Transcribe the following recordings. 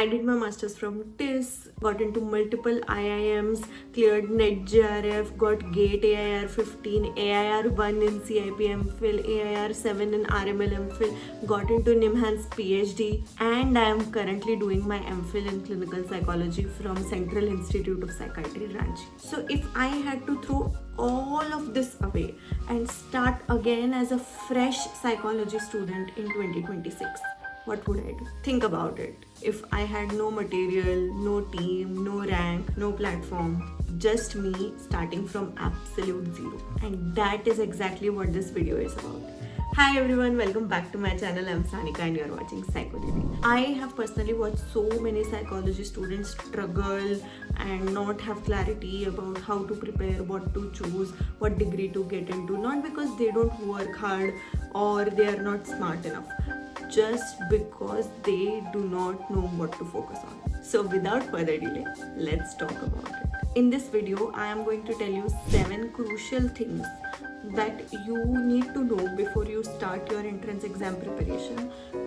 I did my masters from TIS, got into multiple IIMs, cleared NET JRF, got GATE AIR 15, AIR 1 in CIP MPhil, AIR 7 in RML MPhil, got into NIMHANS PhD, and I am currently doing my MPhil in clinical psychology from Central Institute of Psychiatry, Ranchi. So if I had to throw all of this away and start again as a fresh psychology student in 2026, what would I do? Think about it. If I had no material, no team, no rank, no platform, just me starting from absolute zero. And that is exactly what this video is about. Hi everyone, welcome back to my channel. I'm Sanika and you're watching Psycho Didi. I have personally watched so many psychology students struggle and not have clarity about how to prepare, what to choose, what degree to get into. Not because they don't work hard or they are not smart enough, just because they do not know what to focus on. So without further delay, let's talk about it. In this video, I am going to tell you 7 crucial things that you need to know before you start your entrance exam preparation,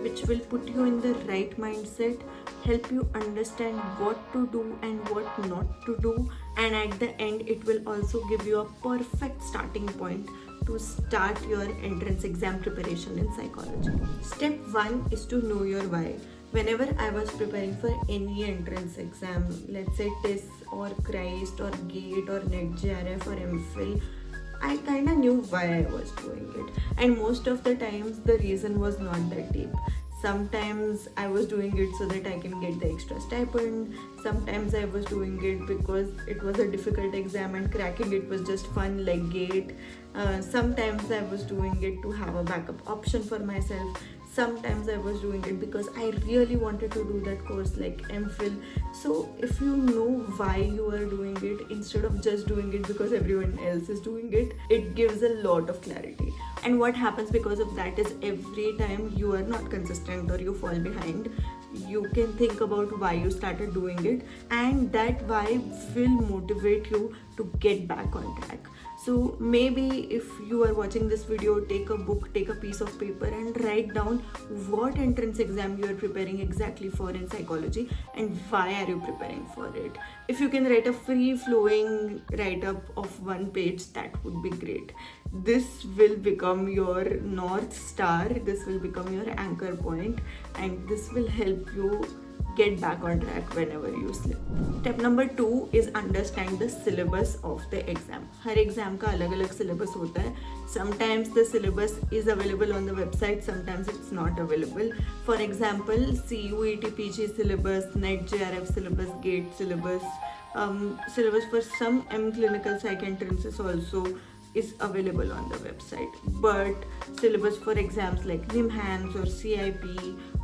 which will put you in the right mindset, help you understand what to do and what not to do, and at the end it will also give you a perfect starting point to start your entrance exam preparation in psychology. Step 1 is to know your why. Whenever I was preparing for any entrance exam, let's say TIS or CHRIST or GATE or NET JRF or MPhil, I kind of knew why I was doing it, and most of the times the reason was not that deep. Sometimes I was doing it so that I can get the extra stipend. Sometimes I was doing it because it was a difficult exam and cracking it was just fun, like GATE. Sometimes I was doing it to have a backup option for myself. Sometimes I was doing it because I really wanted to do that course like MPhil. So if you know why you are doing it instead of just doing it because everyone else is doing it, it gives a lot of clarity. And what happens because of that is every time you are not consistent or you fall behind, you can think about why you started doing it, and that why will motivate you to get back on track. So maybe if you are watching this video, take a book, take a piece of paper and write down what entrance exam you are preparing exactly for in psychology and why are you preparing for it. If you can write a free flowing write-up of 1 page, that would be great. This will become your North Star, this will become your anchor point, and this will help you get back on track whenever you slip. Step number 2 is understand the syllabus of the exam. Her exam का अलग अलग syllabus होता है. Sometimes the syllabus is available on the website, sometimes it's not available. For example, CUET PG syllabus, NET JRF syllabus, GATE syllabus, syllabus for some M clinical psych entrances also is available on the website, but syllabus for exams like NIMHANS or CIP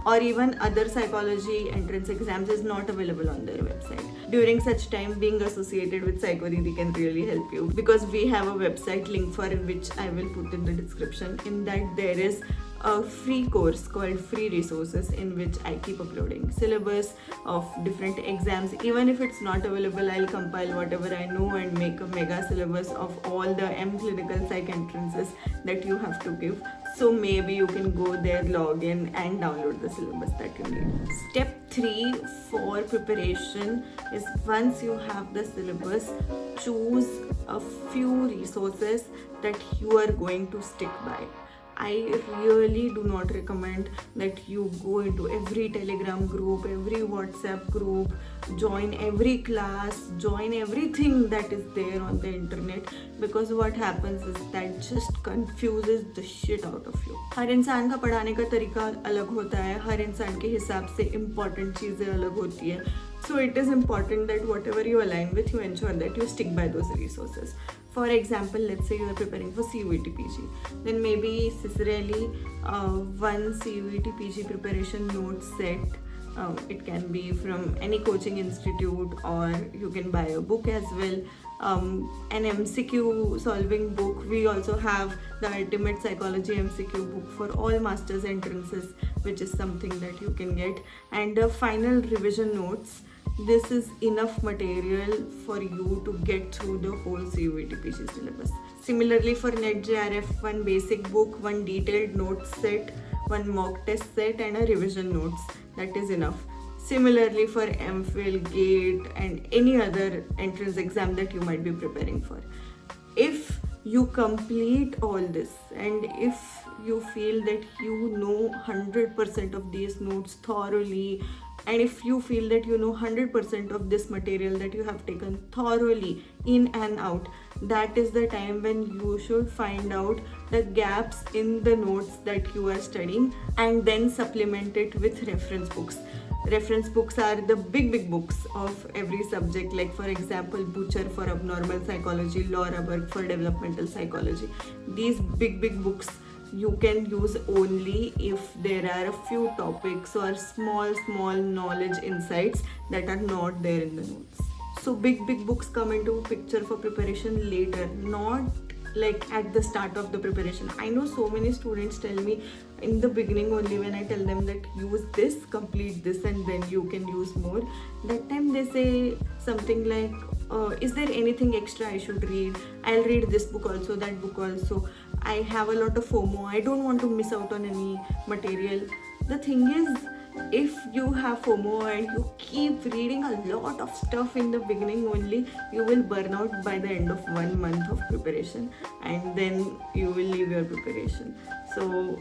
or even other psychology entrance exams is not available on their website. During such time, being associated with Psycho Didi can really help you, because we have a website link for it which I will put in the description. In that there is a free course called Free Resources in which I keep uploading syllabus of different exams. Even if it's not available, I'll compile whatever I know and make a mega syllabus of all the M clinical psych entrances that you have to give. So maybe you can go there, log in and download the syllabus that you need. Step 3 for preparation is, once you have the syllabus, choose a few resources that you are going to stick by. I really do not recommend that you go into every Telegram group, every WhatsApp group, join every class, join everything that is there on the internet, because what happens is that just confuses the shit out of you. हर इंसान का पढ़ाने का तरीका अलग होता है, हर इंसान के हिसाब से important चीज़ें अलग होती है. So it is important that whatever you align with, you ensure that you stick by those resources. For example, let's say you are preparing for CUET PG, then maybe Cicerelli, one CUET PG preparation note set. It can be from any coaching institute, or you can buy a book as well. An MCQ solving book. We also have the Ultimate Psychology MCQ book for all masters entrances, which is something that you can get. And the final revision notes. This is enough material for you to get through the whole CUET PG syllabus. Similarly, for NET JRF, one basic book, one detailed notes set, one mock test set, and a revision notes. That is enough. Similarly for MPhil, GATE and any other entrance exam that you might be preparing for. If you complete all this and if you feel that you know 100% of these notes thoroughly, and if you feel that you know 100% of this material that you have taken thoroughly in and out, that is the time when you should find out the gaps in the notes that you are studying and then supplement it with reference books. Reference books are the big books of every subject, like for example Butcher for abnormal psychology, Laura Berg for developmental psychology. These big books you can use only if there are a few topics or small knowledge insights that are not there in the notes. So big books come into picture for preparation later, not like at the start of the preparation. I know so many students tell me in the beginning only, when I tell them that use this, complete this and then you can use more, that time they say something like, is there anything extra I should read? I'll read this book also, that book also. I have a lot of FOMO, I don't want to miss out on any material. The thing is, if you have FOMO and you keep reading a lot of stuff in the beginning only, you will burn out by the end of 1 month of preparation and then you will leave your preparation. So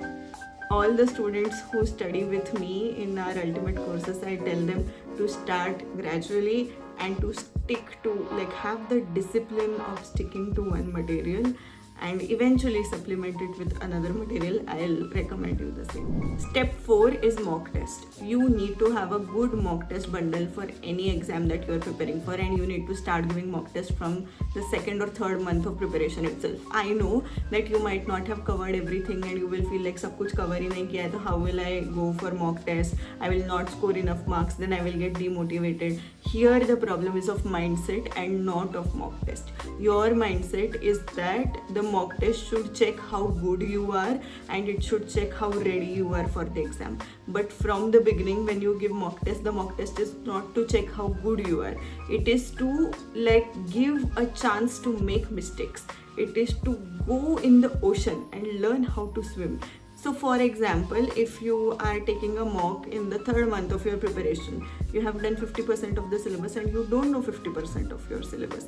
all the students who study with me in our ultimate courses, I tell them to start gradually and to stick to, like, have the discipline of sticking to one material and eventually supplement it with another material. I'll recommend you the same. Step 4 is mock test. You need to have a good mock test bundle for any exam that you are preparing for, and you need to start giving mock test from the 2nd or 3rd month of preparation itself. I know that you might not have covered everything and you will feel like सब कुछ cover ही नहीं किया है, तो how will I go for mock test? I will not score enough marks, then I will get demotivated. Here the problem is of mindset and not of mock test. Your mindset is that the mock test should check how good you are and it should check how ready you are for the exam. But from the beginning, when you give mock test, the mock test is not to check how good you are. It is to give a chance to make mistakes. It is to go in the ocean and learn how to swim. So for example, if you are taking a mock in the 3rd month of your preparation, you have done 50% of the syllabus and you don't know 50% of your syllabus.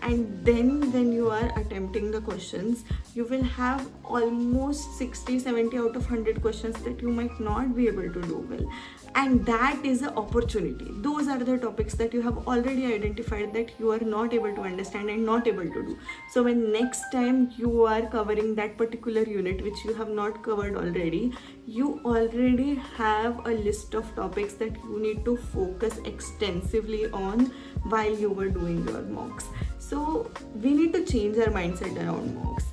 And then when you are attempting the questions, you will have almost 60-70 out of 100 questions that you might not be able to do well. And that is an opportunity. Those are the topics that you have already identified that you are not able to understand and not able to do. So when next time you are covering that particular unit which you have not covered already, you already have a list of topics that you need to focus extensively on while you were doing your mocks. So we need to change our mindset around mocks.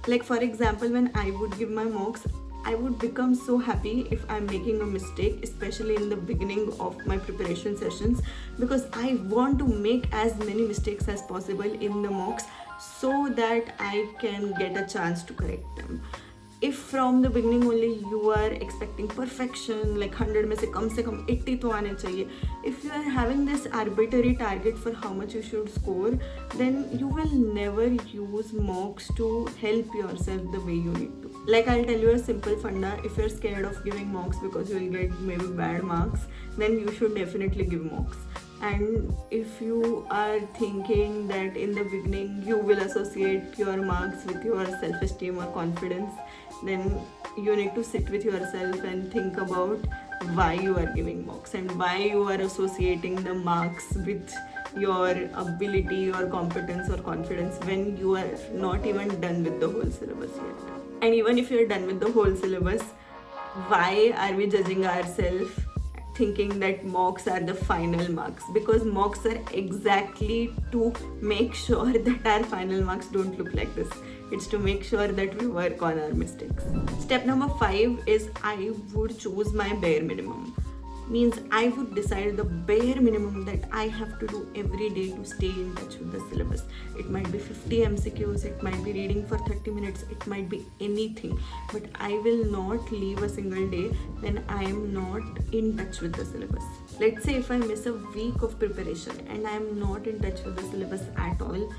Like for example, when I would give my mocks, I would become so happy if I'm making a mistake, especially in the beginning of my preparation sessions, because I want to make as many mistakes as possible in the mocks so that I can get a chance to correct them. If from the beginning only you are expecting perfection, like 100 में से कम 80 तो आने चाहिए, if you are having this arbitrary target for how much you should score, then you will never use mocks to help yourself the way you need to. Like I'll tell you a simple funda, if you're scared of giving mocks because you will get maybe bad marks, then you should definitely give mocks. And if you are thinking that in the beginning you will associate your marks with your self-esteem or confidence, then you need to sit with yourself and think about why you are giving mocks and why you are associating the marks with your ability or competence or confidence when you are not even done with the whole syllabus yet. And even if you're done with the whole syllabus, why are we judging ourselves thinking that mocks are the final marks? Because mocks are exactly to make sure that our final marks don't look like this. It's to make sure that we work on our mistakes. Step number 5 is I would choose my bare minimum. Means I would decide the bare minimum that I have to do every day to stay in touch with the syllabus. It might be 50 MCQs, it might be reading for 30 minutes, it might be anything. But I will not leave a single day when I am not in touch with the syllabus. Let's say if I miss a week of preparation and I am not in touch with the syllabus at all,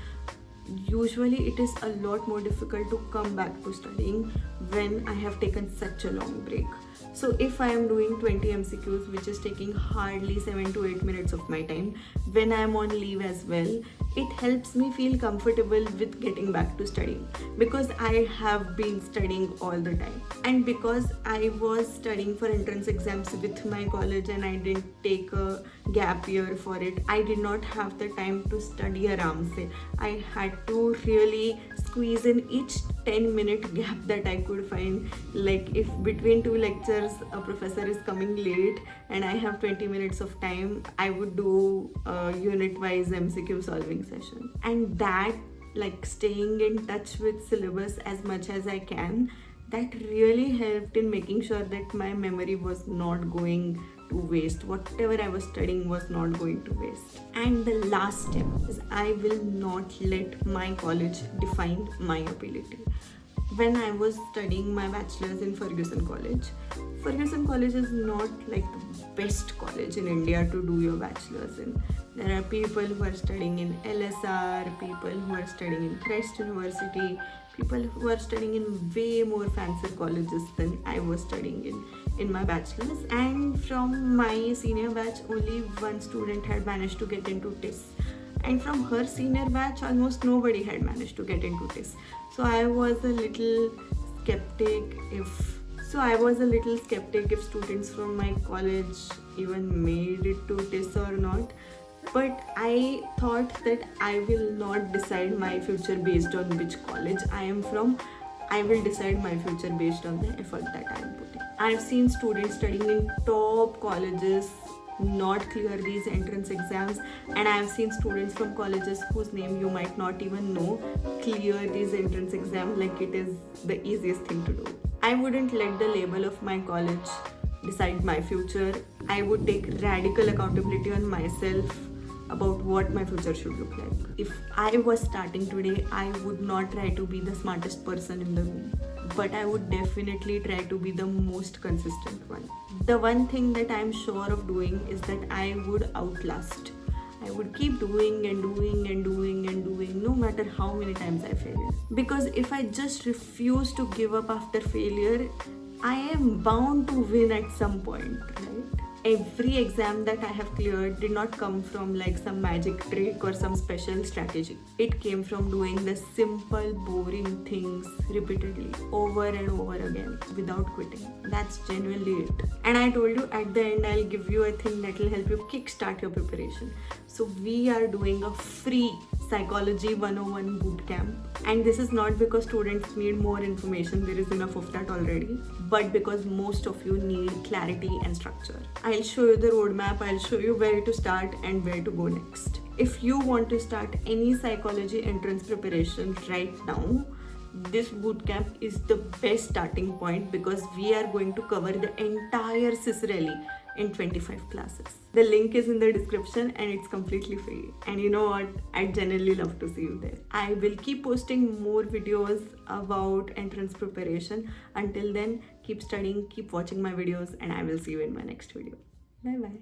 usually it is a lot more difficult to come back to studying when I have taken such a long break. So if I am doing 20 MCQs, which is taking hardly 7 to 8 minutes of my time, when I am on leave as well, it helps me feel comfortable with getting back to studying, because I have been studying all the time. And because I was studying for entrance exams with my college and I didn't take a gap year for it, I did not have the time to study aram se. I had to really squeeze in each 10-minute gap that I could find. Like if between two lectures a professor is coming late and I have 20 minutes of time, I would do a unit-wise MCQ solving session. And that, like staying in touch with syllabus as much as I can, that really helped in making sure that my memory was not going to waste. Whatever I was studying was not going to waste. And the last step is I will not let my college define my ability. When I was studying my bachelor's in Fergusson College is not like the best college in India to do your bachelor's in. There are people who are studying in LSR, people who are studying in Christ University, people who are studying in way more fancy colleges than I was studying in my bachelor's. And from my senior batch, only one student had managed to get into TIS. And from her senior batch, almost nobody had managed to get into TIS. So I was a little skeptic if students from my college even made it to TIS or not. But I thought that I will not decide my future based on which college I am from. I will decide my future based on the effort that I am putting. I've seen students studying in top colleges not clear these entrance exams, and I have seen students from colleges whose name you might not even know clear these entrance exams like it is the easiest thing to do. I wouldn't let the label of my college decide my future. I would take radical accountability on myself about what my future should look like. If I was starting today, I would not try to be the smartest person in the room, but I would definitely try to be the most consistent one. The one thing that I'm sure of doing is that I would outlast. I would keep doing and doing and doing and doing no matter how many times I failed. Because if I just refuse to give up after failure, I am bound to win at some point, right? Every exam that I have cleared did not come from like some magic trick or some special strategy. It came from doing the simple, boring things repeatedly, over and over again, without quitting. That's genuinely it. And I told you at the end, I'll give you a thing that will help you kickstart your preparation. So we are doing a free Psychology 101 bootcamp. And this is not because students need more information, there is enough of that already, but because most of you need clarity and structure. I'll show you the roadmap, I'll show you where to start and where to go next. If you want to start any psychology entrance preparation right now, this bootcamp is the best starting point because we are going to cover the entire CISRELI in 25 classes. The link is in the description and it's completely free. And you know what? I'd genuinely love to see you there. I will keep posting more videos about entrance preparation. Until then, keep studying, keep watching my videos, and I will see you in my next video. Bye bye.